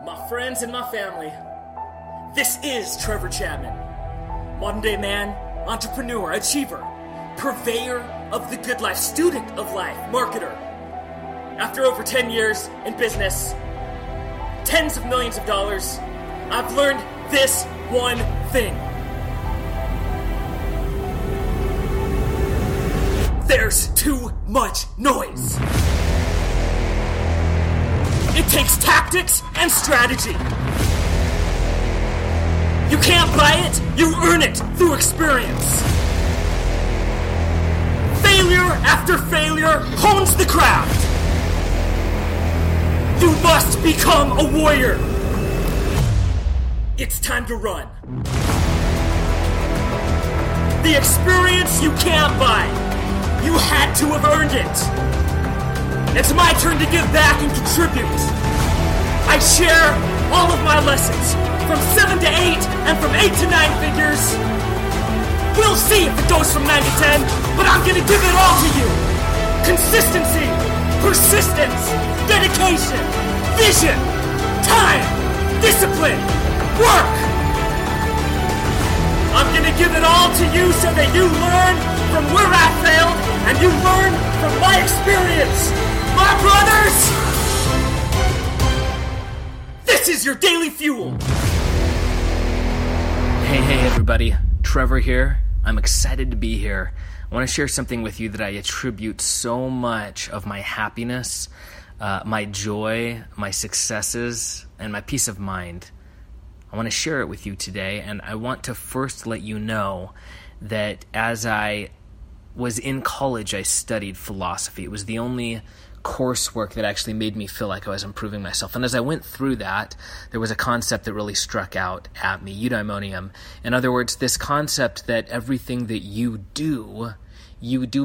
My friends and my family, this is Trevor Chapman. Modern day man, entrepreneur, achiever, purveyor of the good life, student of life, marketer. After over 10 years in business, tens of millions of dollars, I've learned this one thing. There's too much noise. It takes tactics and strategy. You can't buy it, you earn it through experience. Failure after failure hones the craft. You must become a warrior. It's time to run. The experience you can't buy. You had to have earned it. It's my turn to give back and contribute. I share all of my lessons from 7 to 8 and from 8 to 9 figures. We'll see if it goes from 9 to 10, but I'm gonna give it all to you. Consistency, persistence, dedication, vision, time, discipline, work. I'm gonna give it all to you so that you learn from where I failed and you learn from my experience. My brothers, this is your daily fuel. Hey everybody, Trevor here. I'm excited to be here. I want to share something with you that I attribute so much of my happiness, my joy, my successes, and my peace of mind. I want to share it with you today, and I want to first let you know that as I was in college, I studied philosophy. It was the only coursework that actually made me feel like I was improving myself. And as I went through that, there was a concept that really struck out at me, eudaimonium. In other words, this concept that everything that you do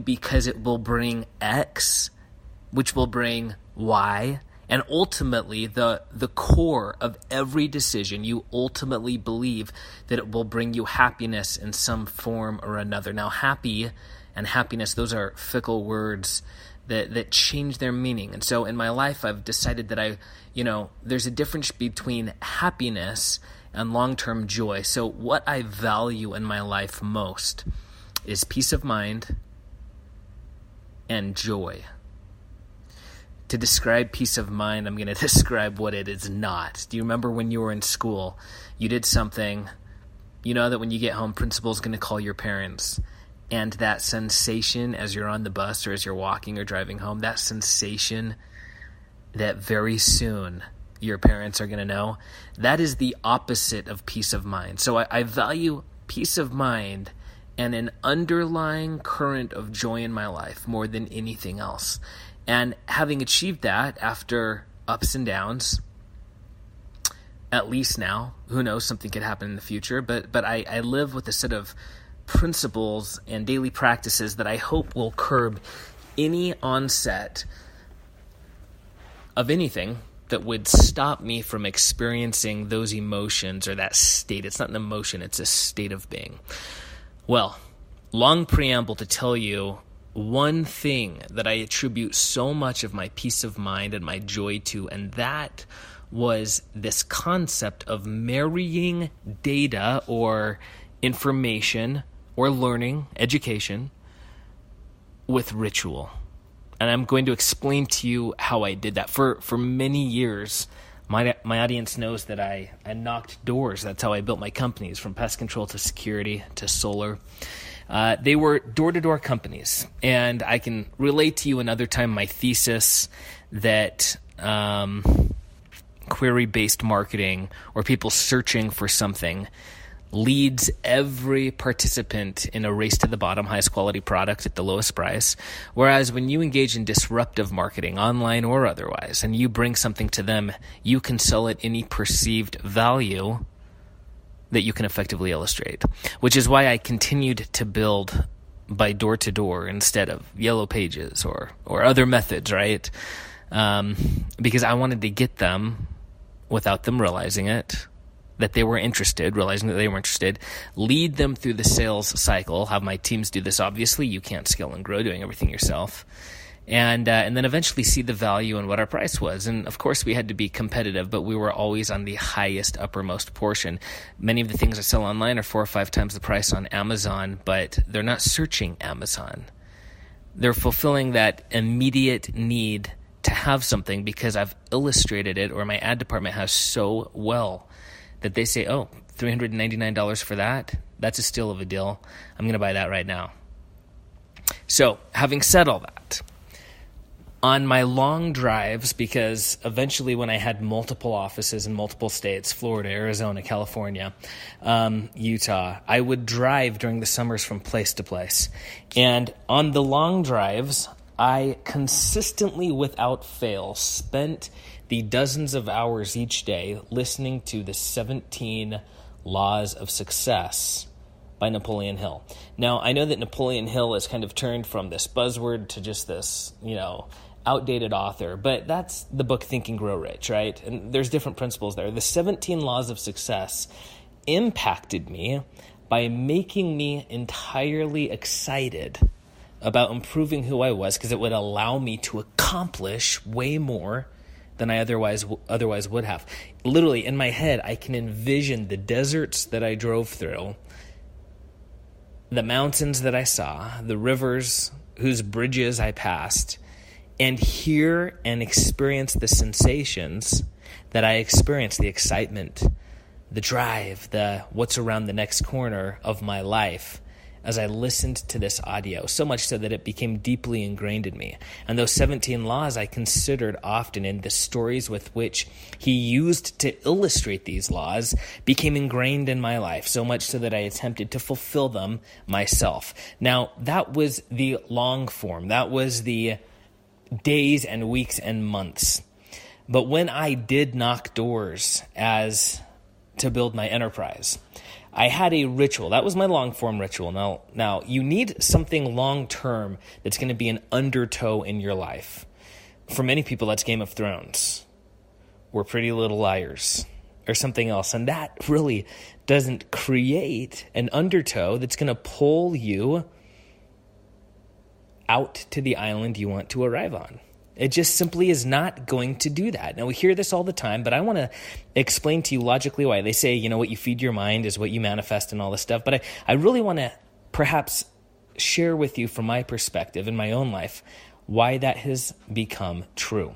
because it will bring X, which will bring Y, and ultimately the core of every decision, you ultimately believe that it will bring you happiness in some form or another. Now, happy and happiness, those are fickle words that change their meaning. And so in my life, I've decided that there's a difference between happiness and long-term joy. So what I value in my life most is peace of mind and joy. To describe peace of mind, I'm going to describe what it is not. Do you remember when you were in school, you did something, you know that when you get home, principal's going to call your parents. And that sensation as you're on the bus or as you're walking or driving home, that sensation that very soon your parents are going to know, that is the opposite of peace of mind. So I value peace of mind and an underlying current of joy in my life more than anything else. And having achieved that after ups and downs, at least now, who knows, something could happen in the future, but I live with a set of principles and daily practices that I hope will curb any onset of anything that would stop me from experiencing those emotions or that state. It's not an emotion, it's a state of being. Well, long preamble to tell you one thing that I attribute so much of my peace of mind and my joy to, and that was this concept of marrying data or information or learning, education, with ritual. And I'm going to explain to you how I did that. For many years, my audience knows that I knocked doors. That's how I built my companies, from pest control to security to solar. They were door-to-door companies. And I can relate to you another time my thesis that query-based marketing or people searching for something leads every participant in a race to the bottom, highest quality product at the lowest price. Whereas when you engage in disruptive marketing, online or otherwise, and you bring something to them, you can sell at any perceived value that you can effectively illustrate. Which is why I continued to build by door to door instead of yellow pages or other methods, right? Because I wanted to get them without them realizing it, that they were interested, realizing that they were interested, lead them through the sales cycle, have my teams do this. Obviously, you can't scale and grow doing everything yourself. and then eventually see the value in what our price was. And of course, we had to be competitive, but we were always on the highest, uppermost portion. Many of the things I sell online are 4 or 5 times the price on Amazon, but they're not searching Amazon. They're fulfilling that immediate need to have something because I've illustrated it, or my ad department has so well that they say, oh, $399 for that? That's a steal of a deal. I'm going to buy that right now. So, having said all that, on my long drives, because eventually when I had multiple offices in multiple states, Florida, Arizona, California, Utah, I would drive during the summers from place to place. And on the long drives, I consistently, without fail, spent the dozens of hours each day listening to the 17 Laws of Success by Napoleon Hill. Now, I know that Napoleon Hill has kind of turned from this buzzword to just this, outdated author, but that's the book Think and Grow Rich, right? And there's different principles there. The 17 Laws of Success impacted me by making me entirely excited about improving who I was, because it would allow me to accomplish way more than I otherwise would have. Literally, in my head, I can envision the deserts that I drove through, the mountains that I saw, the rivers whose bridges I passed, and hear and experience the sensations that I experienced, the excitement, the drive, the what's around the next corner of my life as I listened to this audio, so much so that it became deeply ingrained in me. And those 17 laws I considered often, in the stories with which he used to illustrate these laws became ingrained in my life, so much so that I attempted to fulfill them myself. Now, that was the long form. That was the days and weeks and months. But when I did knock doors as to build my enterprise, I had a ritual. That was my long-form ritual. Now, you need something long-term that's going to be an undertow in your life. For many people, that's Game of Thrones or Pretty Little Liars or something else. And that really doesn't create an undertow that's going to pull you out to the island you want to arrive on. It just simply is not going to do that. Now, we hear this all the time, but I want to explain to you logically why. They say, what you feed your mind is what you manifest and all this stuff. But I really want to perhaps share with you from my perspective in my own life why that has become true.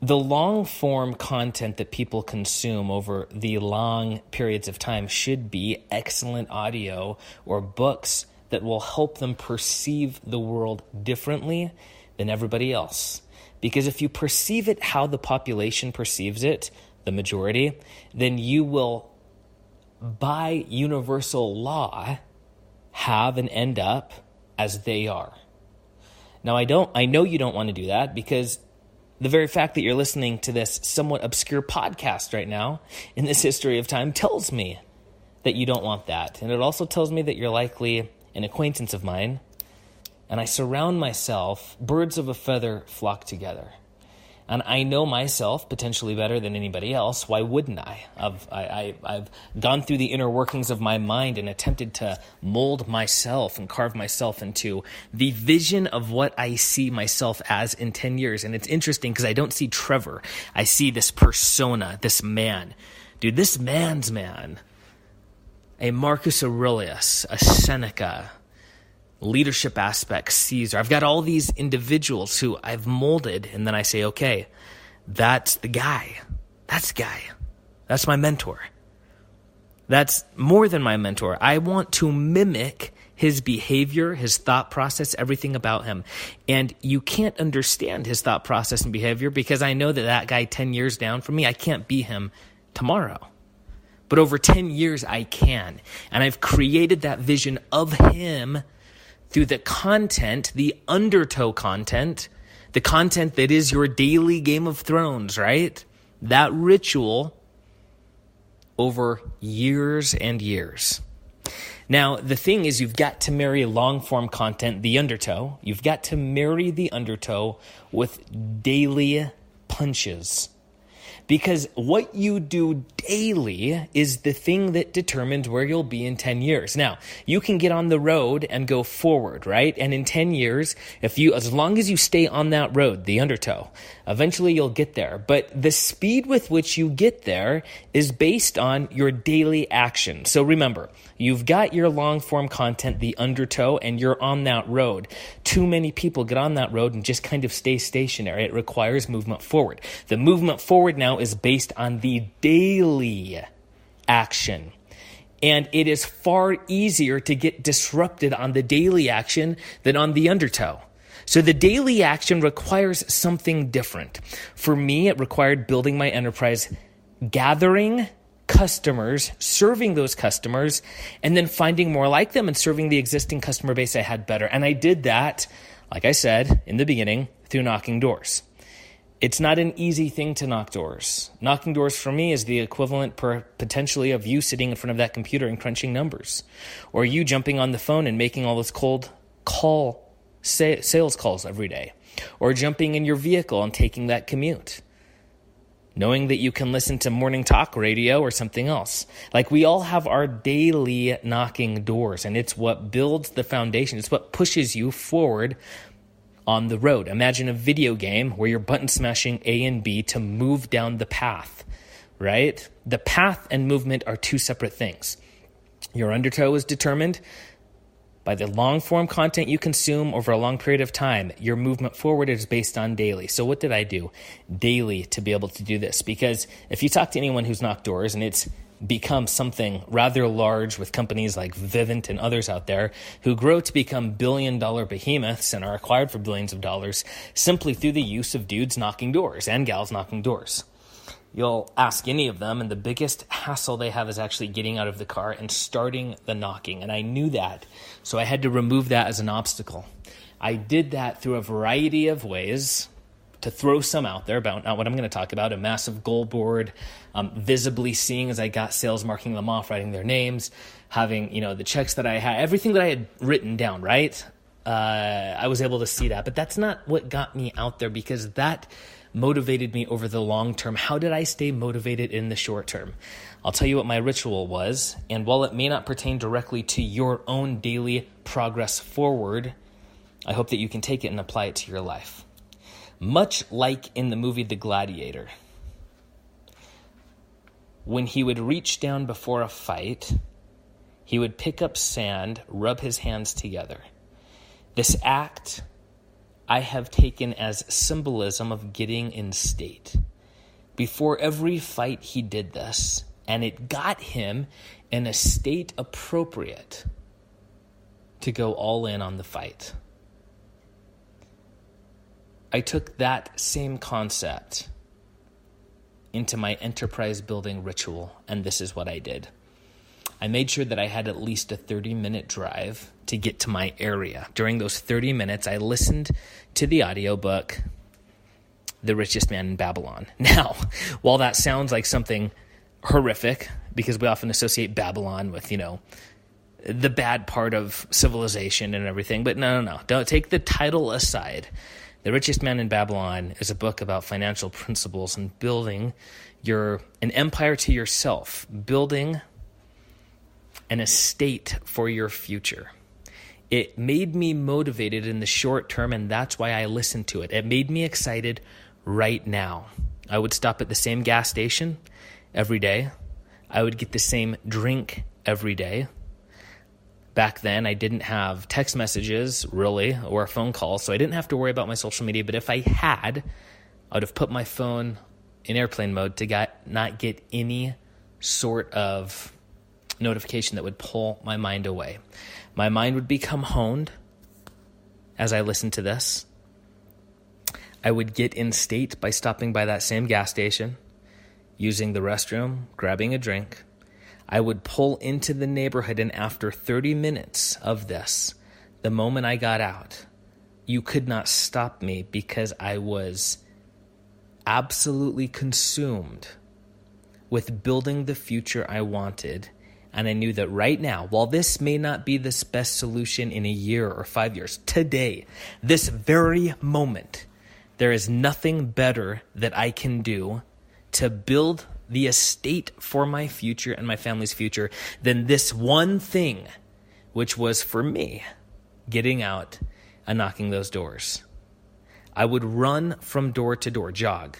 The long-form content that people consume over the long periods of time should be excellent audio or books that will help them perceive the world differently than everybody else. Because if you perceive it how the population perceives it, the majority, then you will, by universal law, have and end up as they are. Now, I know you don't want to do that, because the very fact that you're listening to this somewhat obscure podcast right now in this history of time tells me that you don't want that. And it also tells me that you're likely an acquaintance of mine, and I surround myself, birds of a feather flock together. And I know myself potentially better than anybody else. Why wouldn't I? I've gone through the inner workings of my mind and attempted to mold myself and carve myself into the vision of what I see myself as in 10 years. And it's interesting because I don't see Trevor. I see this persona, this man. Dude, this man's man. A Marcus Aurelius, a Seneca, leadership aspects, Caesar. I've got all these individuals who I've molded, and then I say, okay, that's the guy. That's the guy. That's my mentor. That's more than my mentor. I want to mimic his behavior, his thought process, everything about him. And you can't understand his thought process and behavior because I know that guy 10 years down from me, I can't be him tomorrow. But over 10 years, I can. And I've created that vision of him through the content, the undertow content, the content that is your daily Game of Thrones, right? That ritual over years and years. Now, the thing is, you've got to marry long-form content, the undertow. You've got to marry the undertow with daily punches. Because what you do daily is the thing that determines where you'll be in 10 years. Now, you can get on the road and go forward, right? And in 10 years, as long as you stay on that road, the Undertow, eventually you'll get there. But the speed with which you get there is based on your daily action. So remember, you've got your long form content, the Undertow, and you're on that road. Too many people get on that road and just kind of stay stationary. It requires movement forward. The movement forward now is based on the daily action. And it is far easier to get disrupted on the daily action than on the Undertow. So the daily action requires something different. For me, it required building my enterprise, gathering customers, serving those customers, and then finding more like them and serving the existing customer base I had better. And I did that, like I said in the beginning, through knocking doors. It's not an easy thing to knock doors. Knocking doors for me is the equivalent potentially of you sitting in front of that computer and crunching numbers, or you jumping on the phone and making all those cold sales calls every day, or jumping in your vehicle and taking that commute, knowing that you can listen to morning talk radio or something else. Like, we all have our daily knocking doors, and it's what builds the foundation. It's what pushes you forward on the road. Imagine a video game where you're button smashing A and B to move down the path, right? The path and movement are two separate things. Your Undertow is determined by the long form content you consume over a long period of time. Your movement forward is based on daily. So what did I do daily to be able to do this? Because if you talk to anyone who's knocked doors, and it's become something rather large with companies like Vivint and others out there who grow to become billion-dollar behemoths and are acquired for billions of dollars simply through the use of dudes knocking doors and gals knocking doors. You'll ask any of them, and the biggest hassle they have is actually getting out of the car and starting the knocking. And I knew that, so I had to remove that as an obstacle. I did that through a variety of ways. To throw some out there about not what I'm going to talk about, a massive goal board, visibly seeing as I got sales, marking them off, writing their names, having, the checks that I had, everything that I had written down, right? I was able to see that, but that's not what got me out there, because that motivated me over the long term. How did I stay motivated in the short term? I'll tell you what my ritual was, and while it may not pertain directly to your own daily progress forward, I hope that you can take it and apply it to your life. Much like in the movie The Gladiator, when he would reach down before a fight, he would pick up sand, rub his hands together. This act I have taken as symbolism of getting in state. Before every fight, he did this, and it got him in a state appropriate to go all in on the fight. I took that same concept into my enterprise building ritual, and this is what I did. I made sure that I had at least a 30-minute drive to get to my area. During those 30 minutes, I listened to the audiobook, The Richest Man in Babylon. Now, while that sounds like something horrific, because we often associate Babylon with, the bad part of civilization and everything, but no. Don't take the title aside. The Richest Man in Babylon is a book about financial principles and building an empire to yourself, building an estate for your future. It made me motivated in the short term, and that's why I listened to it. It made me excited right now. I would stop at the same gas station every day. I would get the same drink every day. Back then, I didn't have text messages, really, or a phone call, so I didn't have to worry about my social media. But if I had, I would have put my phone in airplane mode to not get any sort of notification that would pull my mind away. My mind would become honed as I listened to this. I would get in state by stopping by that same gas station, using the restroom, grabbing a drink. I would pull into the neighborhood, and after 30 minutes of this, the moment I got out, you could not stop me because I was absolutely consumed with building the future I wanted. And I knew that right now, while this may not be the best solution in a year or 5 years, today, this very moment, there is nothing better that I can do to build the estate for my future and my family's future than this one thing, which was for me, getting out and knocking those doors. I would run from door to door, jog.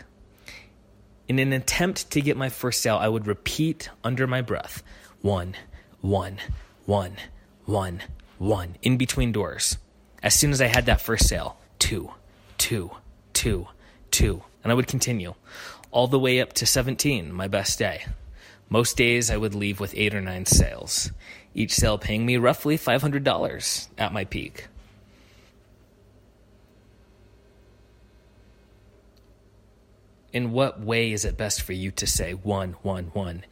In an attempt to get my first sale, I would repeat under my breath, 1, 1, 1, 1, 1, in between doors. As soon as I had that first sale, 2, 2, 2, 2. And I would continue all the way up to 17, my best day. Most days I would leave with 8 or 9 sales, each sale paying me roughly $500 at my peak. In what way is it best for you to say 1, 1, 1,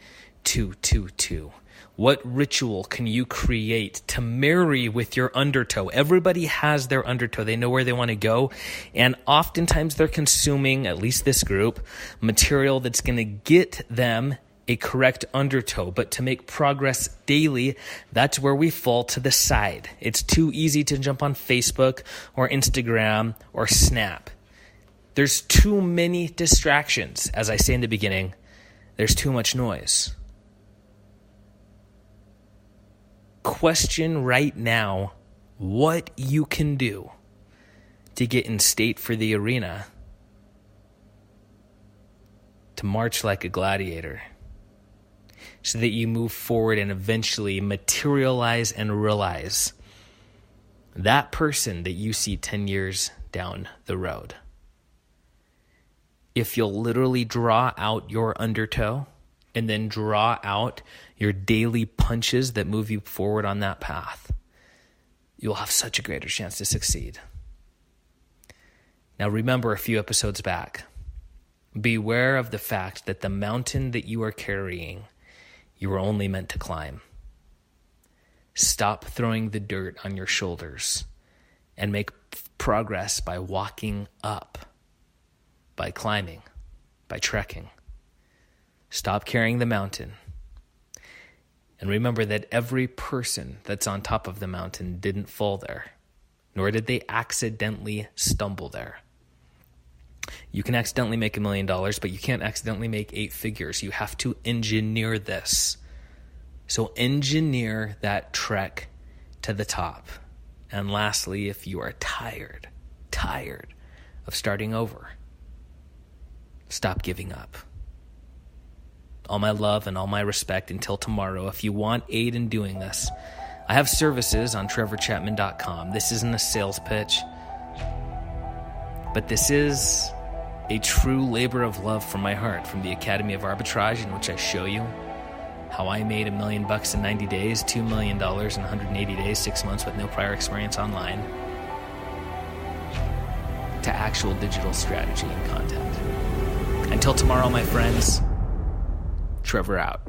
2, 2, 2? What ritual can you create to marry with your undertow? Everybody has their undertow. They know where they want to go. And oftentimes they're consuming, at least this group, material that's going to get them a correct undertow. But to make progress daily, that's where we fall to the side. It's too easy to jump on Facebook or Instagram or Snap. There's too many distractions. As I say in the beginning, there's too much noise. Question right now what you can do to get in state for the arena, to march like a gladiator, so that you move forward and eventually materialize and realize that person that you see 10 years down the road. If you'll literally draw out your undertow and then draw out your daily punches that move you forward on that path, you'll have such a greater chance to succeed. Now remember a few episodes back, beware of the fact that the mountain that you are carrying, you were only meant to climb. Stop throwing the dirt on your shoulders and make progress by walking up, by climbing, by trekking. Stop carrying the mountain. And remember that every person that's on top of the mountain didn't fall there, nor did they accidentally stumble there. You can accidentally make $1 million, but you can't accidentally make 8 figures. You have to engineer this. So engineer that trek to the top. And lastly, if you are tired of starting over, stop giving up. All my love and all my respect until tomorrow. If you want aid in doing this, I have services on trevorchapman.com. This isn't a sales pitch, but this is a true labor of love from my heart, from the Academy of Arbitrage, in which I show you how I made $1 million in 90 days, $2 million in 180 days, 6 months with no prior experience online, to actual digital strategy and content. Until tomorrow, my friends, Trevor out.